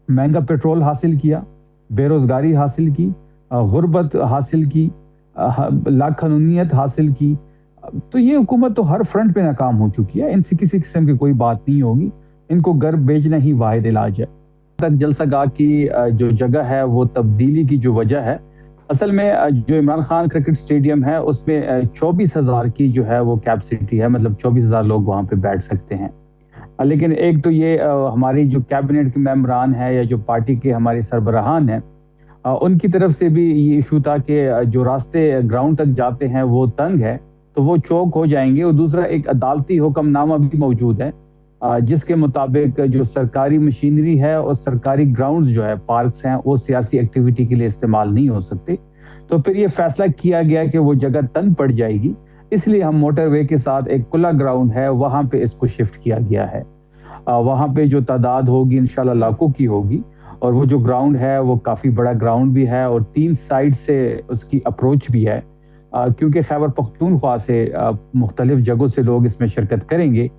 महंगा पेट्रोल हासिल किया, बेरोजगारी हासिल की, गुर्बत हासिल की, लाखनूनियत हासिल की। तो ये हुकूमत तो हर फ्रंट पे नाकाम हो चुकी है। इनसे किसी किस्म की कोई बात नहीं होगी। इनको घर भेजना ही वाहिद इलाज है। तक जलसागाह की जो जगह है वो तब्दीली की जो वजह है, असल में जो इमरान खान क्रिकेट स्टेडियम है उसमें 24,000 की जो है वो कैपेसिटी है, मतलब 24,000 लोग वहाँ पे बैठ सकते हैं। लेकिन एक तो ये हमारी जो कैबिनेट के मेंबरान है या जो पार्टी के हमारे सरबराहान हैं, उनकी तरफ से भी ये इशू था कि जो रास्ते ग्राउंड तक जाते हैं वो तंग है, तो वो चौक हो जाएंगे। और दूसरा एक अदालती हुक्मनामा भी मौजूद है जिसके मुताबिक जो सरकारी मशीनरी है और सरकारी ग्राउंड्स जो है, पार्क्स हैं, वो सियासी एक्टिविटी के लिए इस्तेमाल नहीं हो सकते। तो फिर ये फैसला किया गया कि वो जगह तंग पड़ जाएगी, इसलिए हम मोटरवे के साथ एक खुला ग्राउंड है वहाँ पे इसको शिफ्ट किया गया है। वहाँ पे जो तादाद होगी इंशाल्लाह लाखों की होगी। और वो जो ग्राउंड है वो काफ़ी बड़ा ग्राउंड भी है और 3 साइड से उसकी अप्रोच भी है, क्योंकि खैबर पख्तूनख्वा से मुख्तलिफ जगहों से लोग इसमें शिरकत करेंगे।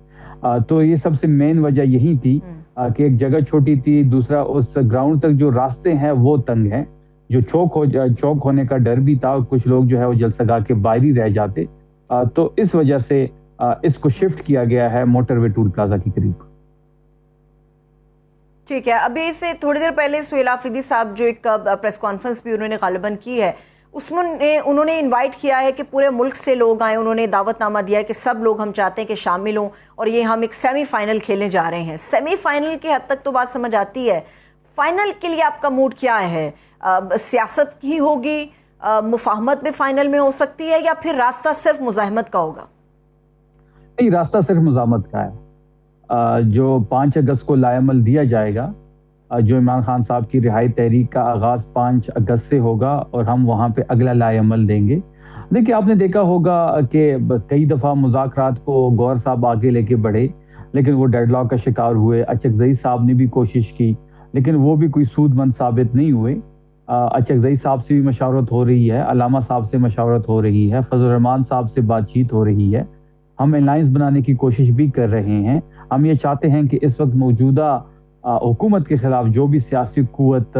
तो ये सबसे मेन वजह यही थी कि एक जगह छोटी थी, दूसरा उस ग्राउंड तक जो रास्ते हैं वो तंग हैं, जो चौक होने का डर भी था और कुछ लोग जो है वो जलसागाह के बाहर ही रह जाते। तो इस वजह से इसको शिफ्ट किया गया है मोटरवे टूल प्लाजा के करीब। ठीक है, अभी से थोड़ी देर पहले सुहेल आफरीदी साहब जो एक प्रेस कॉन्फ्रेंस भी उन्होंने गालिबन की है, उसमें उन्होंने इनवाइट किया है कि पूरे मुल्क से लोग आए। उन्होंने दावतनामा दिया है कि सब लोग हम चाहते हैं कि शामिल हों और ये हम एक सेमीफाइनल खेलने जा रहे हैं। सेमीफाइनल के हद तक तो बात समझ आती है, फाइनल के लिए आपका मूड क्या है? सियासत ही होगी, मुफाहमत भी फाइनल में हो सकती है, या फिर रास्ता सिर्फ मुजाहमत का होगा? नहीं, रास्ता सिर्फ मुजाहमत का है। जो 5 अगस्त को लाएमल दिया जाएगा, जो इमरान खान साहब की रिहाई तहरीक का आगाज 5 अगस्त से होगा और हम वहाँ पे अगला लाएमल देंगे। देखिए, आपने देखा होगा कि कई दफ़ा मुज़ाकरात को गौहर साहब आगे लेके बढ़े, लेकिन वो डेडलॉक का शिकार हुए। अचकज़ई साहब ने भी कोशिश की, लेकिन वो भी कोई सूदमंद साबित नहीं हुए। अचकज़ई साहब से भी मशावरत हो रही है, अलामा साहब से मशावरत हो रही है, फजल रहमान साहब से बातचीत हो रही है। हम अलायंस बनाने की कोशिश भी कर रहे हैं। हम ये चाहते हैं कि इस वक्त मौजूदा हुकूमत के खिलाफ जो भी सियासी कुव्वत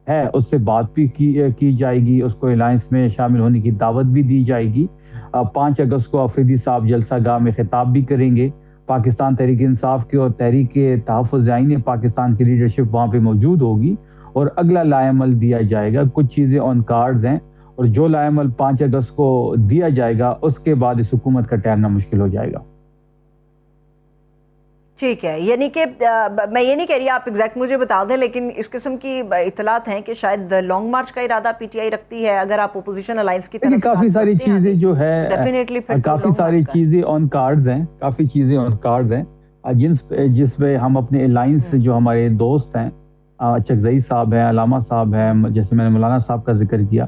है उससे बात भी की जाएगी, उसको अलायंस में शामिल होने की दावत भी दी जाएगी। 5 अगस्त को आफरीदी साहब जलसागाह में खिताब भी करेंगे। पाकिस्तान तहरीक इंसाफ की और तहरीक तहफ़्फ़ुज़ आईन पाकिस्तान की लीडरशिप वहाँ पे मौजूद होगी और अगला लाएमल दिया जाएगा। कुछ चीज़ें ऑन कार्ड्स हैं और जो लाएमल 5 अगस्त को दिया जाएगा उसके बाद इस हुकूमत का ठहरना मुश्किल हो जाएगा। ठीक है, यानी कि मैं ये नहीं कह रही आप एग्जैक्ट मुझे बता दें, लेकिन इस किस्म की इतलात हैं कि शायद लॉन्ग मार्च का इरादा पीटीआई रखती है। अगर आप ओपोजिशन अलायंस की तरफ काफी सारी चीजें जो है, डेफिनेटली काफी सारी चीजें ऑन कार्ड्स हैं, काफी चीजें ऑन कार्ड्स हैं जिसपे हम अपने अलायंस जो हमारे दोस्त हैं, अचकज़ई साहब हैं, अलामा साहब हैं, जैसे मैंने मौलाना साहब का जिक्र किया,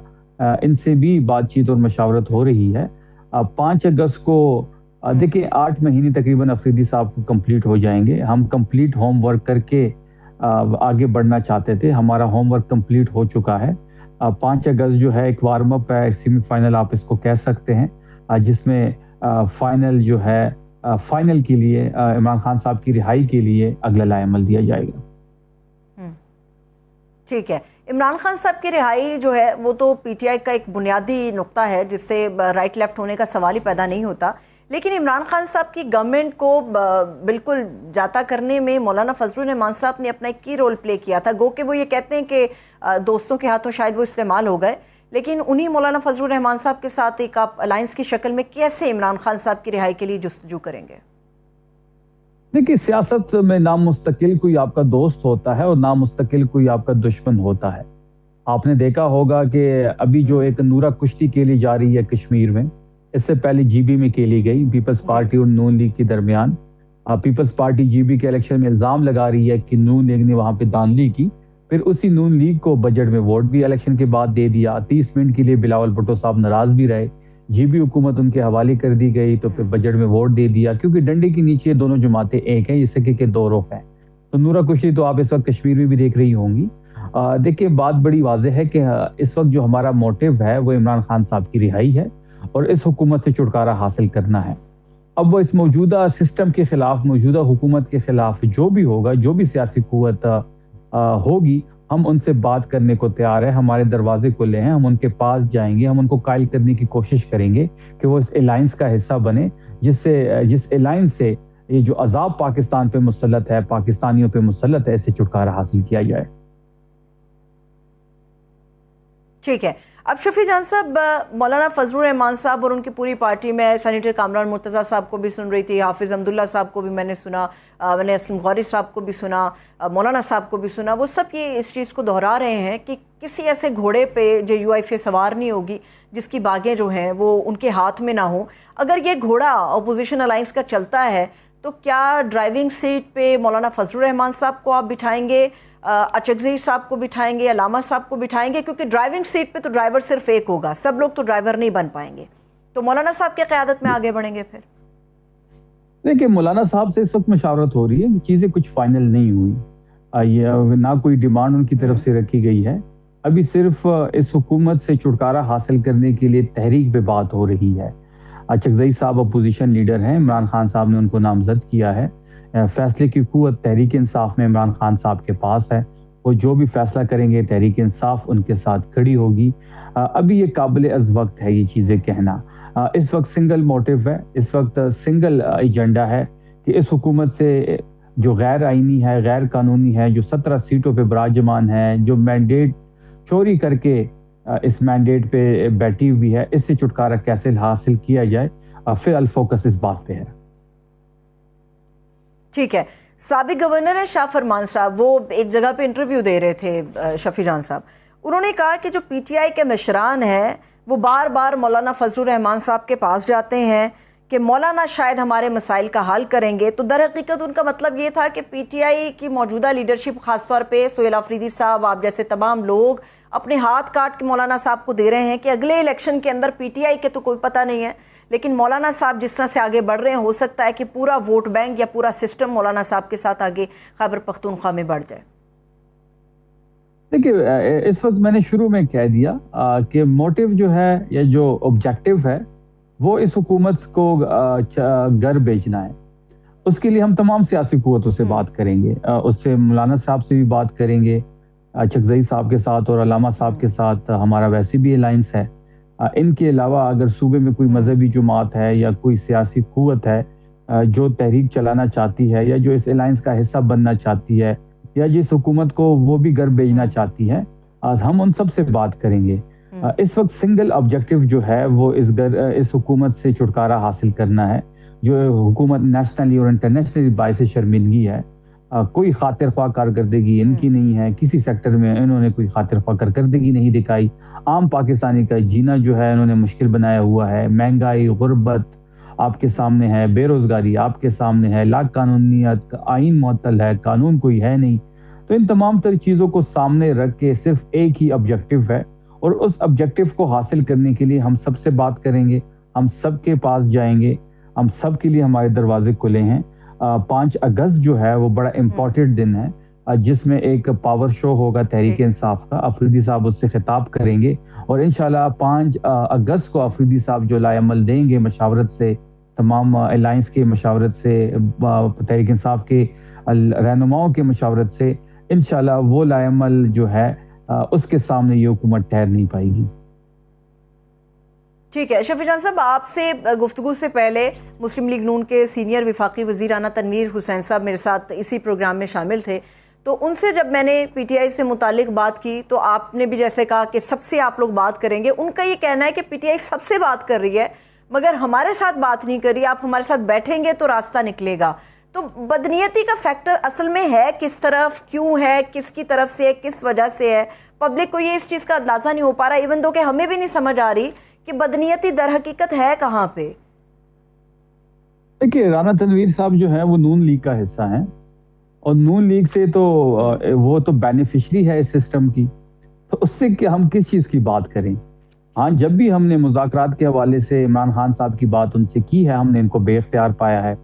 इनसे भी बातचीत और मशावरत हो रही है। 5 अगस्त को देखिए 8 महीने तकरीबन अफरीदी साहब को कंप्लीट हो जाएंगे। हम कंप्लीट होमवर्क करके आगे बढ़ना चाहते थे, हमारा होमवर्क कंप्लीट हो चुका है। 5 अगस्त जो है एक वार्म अप है, सेमीफाइनल आप इसको कह सकते हैं, जिसमें फाइनल जो है फाइनल के लिए इमरान खान साहब की रिहाई के लिए अगला लाएमल दिया जाएगा। ठीक है, इमरान खान साहब की रिहाई जो है वो तो पीटीआई का एक बुनियादी नुक्ता है जिससे राइट लेफ्ट होने का सवाल ही पैदा नहीं होता। लेकिन इमरान खान साहब की गवर्नमेंट को बिल्कुल जाता करने में मौलाना फजलुर रहमान साहब ने अपना एक की रोल प्ले किया था। गो कि वो ये कहते हैं कि दोस्तों के हाथों शायद वो इस्तेमाल हो गए, लेकिन उन्हीं मौलाना फजलुर रहमान साहब के साथ एक आप अलायंस की शक्ल में कैसे इमरान खान साहब की रिहाई के लिए जुस्तजू करेंगे? देखिए, सियासत में ना मुस्तकिल कोई आपका दोस्त होता है और ना मुस्तकिल कोई आपका दुश्मन होता है। आपने देखा होगा कि अभी जो एक नूरा कुश्ती खेली जा रही है कश्मीर में, इससे पहले जीबी में खेली गई पीपल्स पार्टी और नून लीग के दरमियान। पीपल्स पार्टी जीबी के इलेक्शन में इल्जाम लगा रही है कि नून लीग ने वहां पे धांधली की। फिर उसी नून लीग को बजट में वोट भी इलेक्शन के बाद दे दिया। 30 मिनट के लिए बिलावल भुट्टो साहब नाराज भी रहे, जीबी हुकूमत उनके हवाले कर दी गई, तो फिर बजट में वोट दे दिया, क्योंकि डंडे के नीचे दोनों जमातें एक हैं, ये सिक्के के दो रुख हैं। तो नूरा कुश्ती तो आप इस वक्त कश्मीर में भी देख रही होंगी। देखिए, बात बड़ी वाज़ेह है कि इस वक्त जो हमारा मोटिव है वो इमरान खान साहब की रिहाई है और इस हुकूमत से छुटकारा हासिल करना है। अब वो इस मौजूदा सिस्टम के खिलाफ, मौजूदा हुकूमत के खिलाफ जो भी होगा, जो भी सियासी कुव्वत ہوگی ہم ان سے بات کرنے کو تیار ہے, ہمارے دروازے کھلے ہیں, ہم ان کے پاس جائیں گے, ہم ان کو قائل کرنے کی کوشش کریں گے کہ وہ اس الائنس کا حصہ بنے جس الائنس سے یہ جو عذاب پاکستان پہ مسلط ہے, پاکستانیوں پہ مسلط ہے, اسے چھٹکارا حاصل کیا جائے. ٹھیک ہے. اب شفیع جان صاحب, مولانا فضل الرحمان صاحب اور ان کی پوری پارٹی, میں سینیٹر کامران مرتضیٰ صاحب کو بھی سن رہی تھی, حافظ حمداللہ صاحب کو بھی میں نے سنا, میں نے اسلم غوری صاحب کو بھی سنا, مولانا صاحب کو بھی سنا, وہ سب یہ اس چیز کو دہرا رہے ہیں کہ کسی ایسے گھوڑے پہ جو UIFA سوار نہیں ہوگی جس کی باغیں جو ہیں وہ ان کے ہاتھ میں نہ ہوں. اگر یہ گھوڑا اپوزیشن الائنس کا چلتا ہے تو کیا ڈرائیونگ سیٹ پہ مولانا فضل الرحمان صاحب کو آپ بٹھائیں گے, اچکزئی صاحب کو بٹھائیں گے, علامہ صاحب کو بٹھائیں گے؟ کیونکہ ڈرائیونگ سیٹ پہ تو ڈرائیور صرف ایک ہوگا, سب لوگ تو ڈرائیور نہیں بن پائیں گے. تو مولانا صاحب کی قیادت میں آگے بڑھیں گے پھر؟ دیکھیں, مولانا صاحب سے اس وقت مشاورت ہو رہی ہے کہ چیزیں کچھ فائنل نہیں ہوئی, نہ کوئی ڈیمانڈ ان کی طرف سے رکھی گئی ہے. ابھی صرف اس حکومت سے چھٹکارا حاصل کرنے کے لیے تحریک پہ بات ہو رہی ہے. اچکزئی صاحب اپوزیشن لیڈر ہیں, عمران خان صاحب نے ان کو نامزد کیا ہے. فیصلے کی قوت تحریک انصاف میں عمران خان صاحب کے پاس ہے, وہ جو بھی فیصلہ کریں گے تحریک انصاف ان کے ساتھ کھڑی ہوگی. ابھی یہ قابل از وقت ہے یہ چیزیں کہنا. اس وقت سنگل موٹیو ہے, اس وقت سنگل ایجنڈا ہے کہ اس حکومت سے جو غیر آئینی ہے, غیر قانونی ہے, جو 17 سیٹوں پہ براجمان ہے, جو مینڈیٹ چوری کر کے اس مینڈیٹ پہ بیٹھی ہوئی ہے, اس سے چھٹکارا کیسے حاصل کیا جائے. فی الفوکس اس بات پہ ہے. ٹھیک ہے. سابق گورنر ہے شاہ فرمان صاحب, وہ ایک جگہ پہ انٹرویو دے رہے تھے شفیع جان صاحب, انہوں نے کہا کہ جو PTI کے مشران ہیں وہ بار بار مولانا فضل الرحمان صاحب کے پاس جاتے ہیں کہ مولانا شاید ہمارے مسائل کا حل کریں گے. تو در حقیقت ان کا مطلب یہ تھا کہ PTI کی موجودہ لیڈرشپ, خاص طور پہ سہیل آفریدی صاحب, آپ جیسے تمام لوگ اپنے ہاتھ کاٹ کے مولانا صاحب کو دے رہے ہیں کہ اگلے الیکشن کے اندر PTI کے تو کوئی پتہ نہیں ہے, لیکن مولانا صاحب جس طرح سے آگے بڑھ رہے ہیں ہو سکتا ہے کہ پورا ووٹ بینک یا پورا سسٹم مولانا صاحب کے ساتھ آگے خیبر پختونخوا میں بڑھ جائے. دیکھیے, اس وقت میں نے شروع میں کہہ دیا کہ موٹیو جو ہے یا جو آبجیکٹو ہے وہ اس حکومت کو گھر بھیجنا ہے. اس کے لیے ہم تمام سیاسی قوتوں سے بات کریں گے, اس سے مولانا صاحب سے بھی بات کریں گے, اچکزئی صاحب کے ساتھ اور علامہ صاحب کے ساتھ ہمارا ویسے بھی الائنس ہے. ان کے علاوہ اگر صوبے میں کوئی مذہبی جماعت ہے یا کوئی سیاسی قوت ہے جو تحریک چلانا چاہتی ہے یا جو اس الائنس کا حصہ بننا چاہتی ہے یا جس حکومت کو وہ بھی گھر بھیجنا چاہتی ہے, ہم ان سب سے بات کریں گے. اس وقت سنگل آبجیکٹو جو ہے وہ اس حکومت سے چھٹکارا حاصل کرنا ہے. جو حکومت نیشنلی اور انٹرنیشنلی باعث شرمندگی ہے, کوئی خاطر خواہ کارکردگی ان کی نہیں ہے, کسی سیکٹر میں انہوں نے کوئی خاطر خواہ کارکردگی نہیں دکھائی. عام پاکستانی کا جینا جو ہے انہوں نے مشکل بنایا ہوا ہے. مہنگائی, غربت آپ کے سامنے ہے, بے روزگاری آپ کے سامنے ہے, لا قانونیت, آئین معطل ہے, قانون کوئی ہے نہیں. تو ان تمام تر چیزوں کو سامنے رکھ کے صرف ایک ہی آبجیکٹو ہے, اور اس آبجیکٹو کو حاصل کرنے کے لیے ہم سب سے بات کریں گے, ہم سب کے پاس جائیں گے, ہم سب کے لیے ہمارے دروازے کھلے ہیں. 5 اگست جو ہے وہ بڑا امپورٹنٹ دن ہے, جس میں ایک پاور شو ہوگا تحریک انصاف کا. آفریدی صاحب اس سے خطاب کریں گے, اور انشاءاللہ 5 اگست کو آفریدی صاحب جو لائے عمل دیں گے مشاورت سے, تمام الائنس کے مشاورت سے, تحریک انصاف کے رہنماؤں کے مشاورت سے, انشاءاللہ وہ لائے عمل جو ہے اس کے سامنے یہ حکومت ٹھہر نہیں پائے گی. ٹھیک ہے. شفیع جان صاحب, آپ سے گفتگو سے پہلے مسلم لیگ نون کے سینئر وفاقی وزیر رانا تنویر حسین صاحب میرے ساتھ اسی پروگرام میں شامل تھے. تو ان سے جب میں نے PTI سے متعلق بات کی تو آپ نے بھی جیسے کہا کہ سب سے آپ لوگ بات کریں گے. ان کا یہ کہنا ہے کہ PTI سب سے بات کر رہی ہے مگر ہمارے ساتھ بات نہیں کر رہی, آپ ہمارے ساتھ بیٹھیں گے تو راستہ نکلے گا. تو بدنیتی کا فیکٹر اصل میں ہے کس طرف, کیوں ہے, کس کی طرف سے ہے, کس وجہ سے ہے؟ پبلک کو یہ اس چیز کا اندازہ نہیں ہو پا رہا, ایون دو کہ ہمیں بھی نہیں سمجھ آ رہی کہ بدنیتی در حقیقت ہے کہاں پہ. دیکھیے, رانا تنویر صاحب جو ہے وہ نون لیگ کا حصہ ہیں, اور نون لیگ سے تو وہ تو بینیفیشری ہے اس سسٹم کی, تو اس سے کہ ہم کس چیز کی بات کریں. ہاں, جب بھی ہم نے مذاکرات کے حوالے سے عمران خان صاحب کی بات ان سے کی ہے, ہم نے ان کو بے اختیار پایا ہے.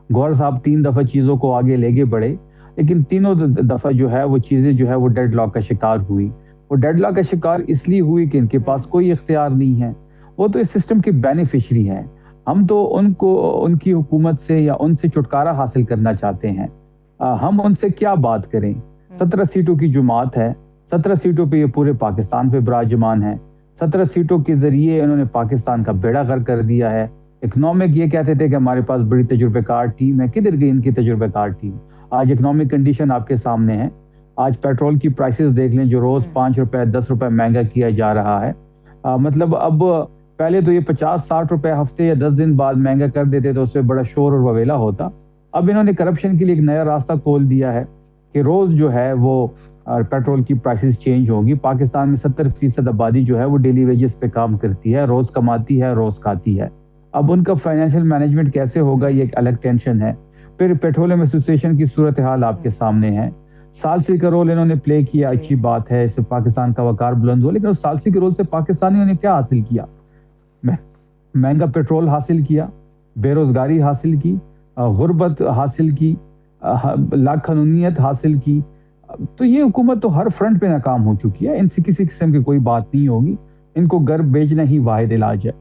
گوہر صاحب 3 دفعہ چیزوں کو آگے لے کے بڑھے, لیکن تینوں دفعہ جو ہے وہ چیزیں جو ہے وہ ڈیڈ لاک کا شکار ہوئی. وہ ڈیڈ لاک کا شکار اس لیے ہوئی کہ ان کے پاس کوئی اختیار نہیں ہے, وہ تو اس سسٹم کی بینیفیشری ہیں. ہم تو ان کی حکومت سے یا ان سے چھٹکارا حاصل کرنا چاہتے ہیں. ہم ان سے کیا بات کریں؟ 17 सीटों की जुमात है, 17 सीटों पे ये पूरे पाकिस्तान पे विराजमान है। 17 सीटों के जरिए इन्होंने पाकिस्तान का बेड़ा गर्क कर दिया है। इकोनॉमिक ये कहते थे कि हमारे पास बड़ी तजुर्बेकार टीम है, किधर गई इनकी तजुर्बेकार टीम? आज इकोनॉमिक कंडीशन आपके सामने है। आज पेट्रोल की प्राइसेस देख लें, जो रोज 5 रुपए 10 रुपए महंगा किया जा रहा है। मतलब अब पहले तो ये 50-60 रुपए हफ्ते या 10 दिन बाद महंगा कर देते तो उसमें बड़ा शोर और ववेला होता। अब इन्होंने करप्शन के लिए एक नया रास्ता खोल दिया है कि रोज जो है वो पेट्रोल की प्राइसेस चेंज होगी। पाकिस्तान में 70% आबादी जो है वो डेली वेजेस पे काम करती है, रोज कमाती है, रोज खाती है। अब उनका फाइनेंशियल मैनेजमेंट कैसे होगा, ये एक अलग टेंशन है। फिर पेट्रोलियम एसोसिएशन की सूरत हाल आपके सामने है। सालसी का रोल इन्होंने प्ले किया, अच्छी बात है, इससे पाकिस्तान का वकार बुलंद हो, लेकिन उस सालसी के रोल से पाकिस्तानियों ने क्या हासिल किया? महंगा पेट्रोल हासिल किया, बेरोजगारी हासिल की, गुर्बत हासिल की, लाखनूनियत हासिल की। तो ये हुकूमत तो हर फ्रंट पे नाकाम हो चुकी है। इनसे किसी किस्म की कोई बात नहीं होगी। इनको घर बेचना ही वाहिद इलाज है।